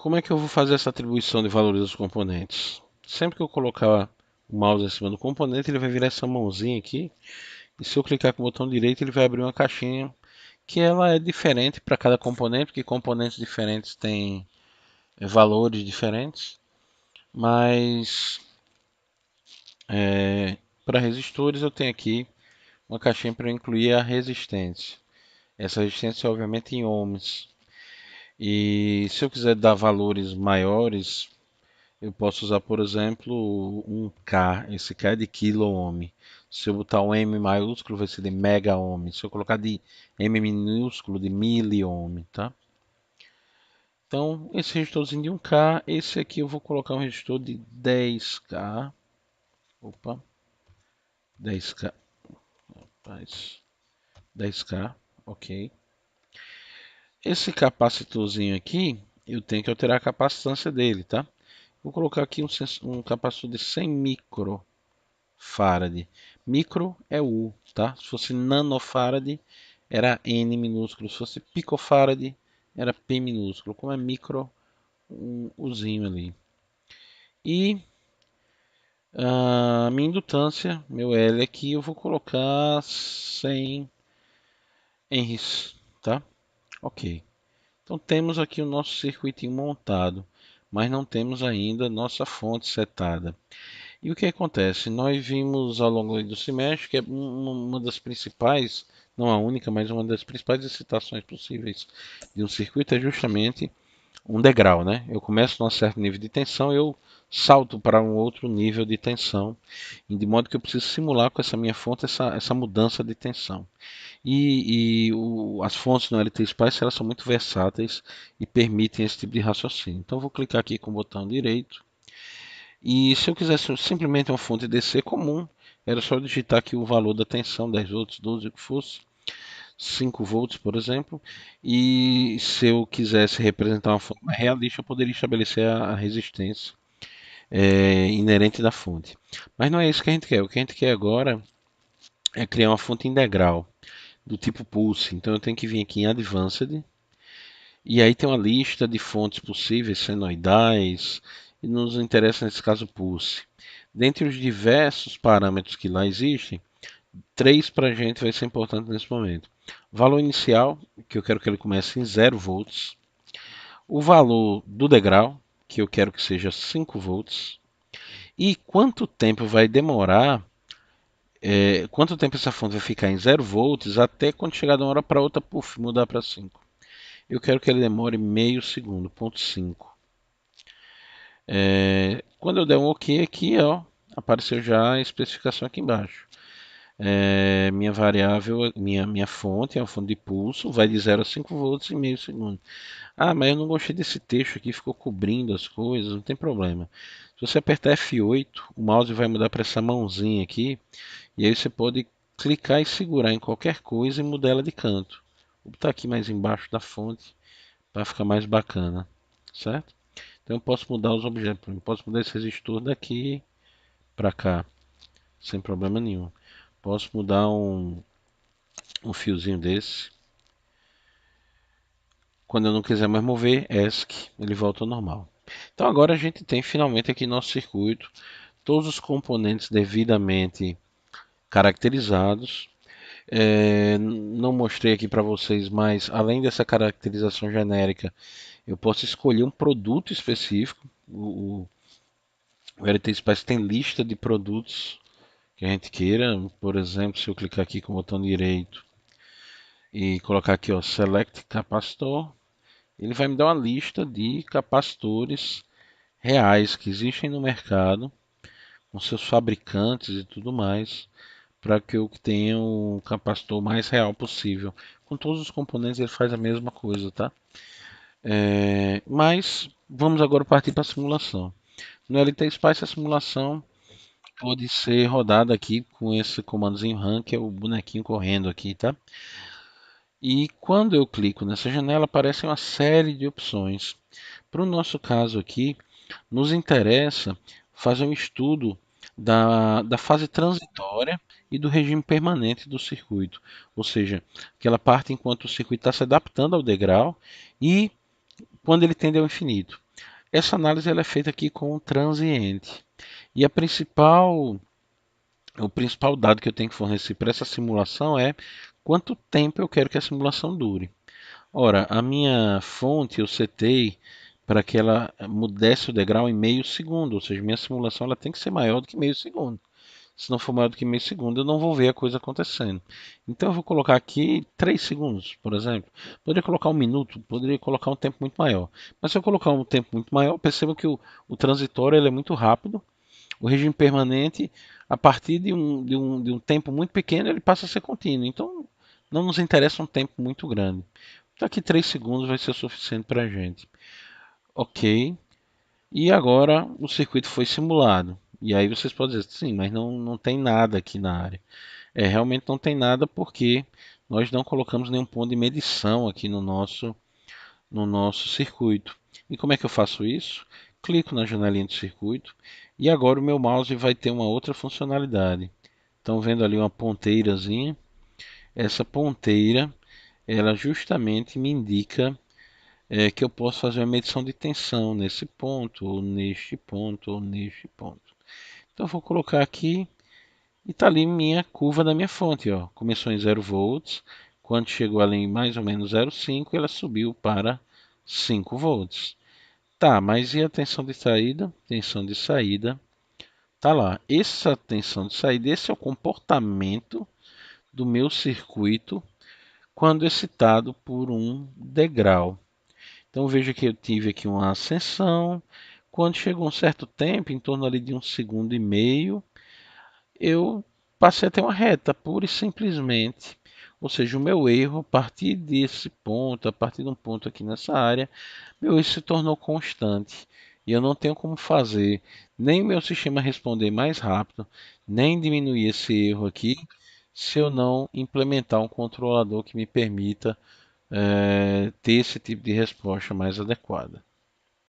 Como é que eu vou fazer essa atribuição de valores dos componentes? Sempre que eu colocar o mouse em cima do componente, ele vai virar essa mãozinha aqui. E se eu clicar com o botão direito, ele vai abrir uma caixinha que ela é diferente para cada componente, porque componentes diferentes têm valores diferentes. Mas para resistores eu tenho aqui uma caixinha para incluir a resistência. Essa resistência é obviamente em ohms. E se eu quiser dar valores maiores, eu posso usar, por exemplo, um K. Esse K é de quilo ohm. Se eu botar um M maiúsculo, vai ser de mega ohm. Se eu colocar de M minúsculo, de miliohm, tá? Então, esse resistorzinho de 1K, esse aqui eu vou colocar um resistor de 10K. Opa, 10K, rapaz, 10K, ok. Esse capacitorzinho aqui, eu tenho que alterar a capacitância dele, tá? Vou colocar aqui um capacitor de 100 microfarad. Micro é U, tá? Se fosse nanofarad, era N minúsculo. Se fosse picofarad, era P minúsculo. Como é micro, um Uzinho ali. E a minha indutância, meu L aqui, eu vou colocar 100 henries, tá? Ok. Então temos aqui o nosso circuitinho montado, mas não temos ainda nossa fonte setada. E o que acontece? Nós vimos ao longo do semestre que é uma das principais, não a única, mas uma das principais excitações possíveis de um circuito é justamente um degrau, né? Eu começo num certo nível de tensão, eu salto para um outro nível de tensão, de modo que eu preciso simular com essa minha fonte essa mudança de tensão. As fontes no LT Spice elas são muito versáteis e permitem esse tipo de raciocínio. Então vou clicar aqui com o botão direito. E se eu quisesse simplesmente uma fonte DC comum, era só digitar aqui o valor da tensão, 10 volts, 12, o que fosse, 5 volts, por exemplo. E se eu quisesse representar uma fonte mais realista, eu poderia estabelecer a resistência inerente da fonte. Mas não é isso que a gente quer. O que a gente quer agora é criar uma fonte integral do tipo Pulse. Então eu tenho que vir aqui em Advanced. E aí tem uma lista de fontes possíveis, senoidais, e nos interessa nesse caso Pulse. Dentre os diversos parâmetros que lá existem, três para a gente vai ser importante nesse momento. Valor inicial, que eu quero que ele comece em 0 volts. O valor do degrau, que eu quero que seja 5 volts. E quanto tempo vai demorar, quanto tempo essa fonte vai ficar em 0 volts até quando chegar de uma hora para outra, puff, mudar para 5. Eu quero que ele demore meio segundo, 0,5. Quando eu der um OK aqui, ó, apareceu já a especificação aqui embaixo. Minha variável, minha fonte é uma fonte de pulso, vai de 0 a 5 volts em meio segundo. Ah, mas eu não gostei desse texto aqui, ficou cobrindo as coisas, não tem problema. Se você apertar F8, o mouse vai mudar para essa mãozinha aqui, e aí você pode clicar e segurar em qualquer coisa e mudar ela de canto. Vou botar aqui mais embaixo da fonte para ficar mais bacana, certo? Então eu posso mudar os objetos, eu posso mudar esse resistor daqui para cá, sem problema nenhum. Posso mudar um fiozinho desse. Quando eu não quiser mais mover, ESC, ele volta ao normal. Então agora a gente tem finalmente aqui nosso circuito, todos os componentes devidamente caracterizados. Não mostrei aqui para vocês, mas além dessa caracterização genérica, eu posso escolher um produto específico. O LT Spice tem lista de produtos que a gente queira. Por exemplo, se eu clicar aqui com o botão direito e colocar aqui, ó, Select Capacitor, ele vai me dar uma lista de capacitores reais que existem no mercado, com seus fabricantes e tudo mais, para que eu tenha o capacitor mais real possível. Com todos os componentes ele faz a mesma coisa, tá? Mas vamos agora partir para a simulação. No LT Spice a simulação pode ser rodada aqui com esse comandozinho run, que é o bonequinho correndo aqui, tá? E quando eu clico nessa janela, aparece uma série de opções. Para o nosso caso aqui, nos interessa fazer um estudo da fase transitória e do regime permanente do circuito, ou seja, aquela parte enquanto o circuito está se adaptando ao degrau e quando ele tende ao infinito. Essa análise ela é feita aqui com o transiente. E o principal dado que eu tenho que fornecer para essa simulação é quanto tempo eu quero que a simulação dure. Ora, a minha fonte eu setei para que ela mudasse o degrau em meio segundo, ou seja, minha simulação ela tem que ser maior do que meio segundo. Se não for maior do que meio segundo, eu não vou ver a coisa acontecendo. Então eu vou colocar aqui 3 segundos, por exemplo. Poderia colocar um minuto, poderia colocar um tempo muito maior. Mas se eu colocar um tempo muito maior, perceba que o transitório ele é muito rápido. O regime permanente, a partir de um tempo muito pequeno, ele passa a ser contínuo. Então não nos interessa um tempo muito grande. Então aqui 3 segundos vai ser suficiente para a gente. Ok. E agora o circuito foi simulado. E aí vocês podem dizer, sim, mas não tem nada aqui na área. Realmente não tem nada porque nós não colocamos nenhum ponto de medição aqui no nosso circuito. E como é que eu faço isso? Clico na janelinha do circuito e agora o meu mouse vai ter uma outra funcionalidade. Estão vendo ali uma ponteirazinha? Essa ponteira, ela justamente me indica que eu posso fazer uma medição de tensão nesse ponto, ou neste ponto, ou neste ponto. Então eu vou colocar aqui e está ali minha curva da minha fonte. Ó. Começou em 0 volts, quando chegou ali em mais ou menos 0,5, ela subiu para 5 volts. Tá, mas e a tensão de saída? Tensão de saída, tá lá. Essa tensão de saída, esse é o comportamento do meu circuito quando excitado por um degrau. Então veja que eu tive aqui uma ascensão. Quando chegou um certo tempo, em torno ali de 1,5 segundo, eu passei a ter uma reta, pura e simplesmente. Ou seja, o meu erro, a partir desse ponto, a partir de um ponto aqui nessa área, meu erro se tornou constante. E eu não tenho como fazer nem o meu sistema responder mais rápido, nem diminuir esse erro aqui, se eu não implementar um controlador que me permita ter esse tipo de resposta mais adequada.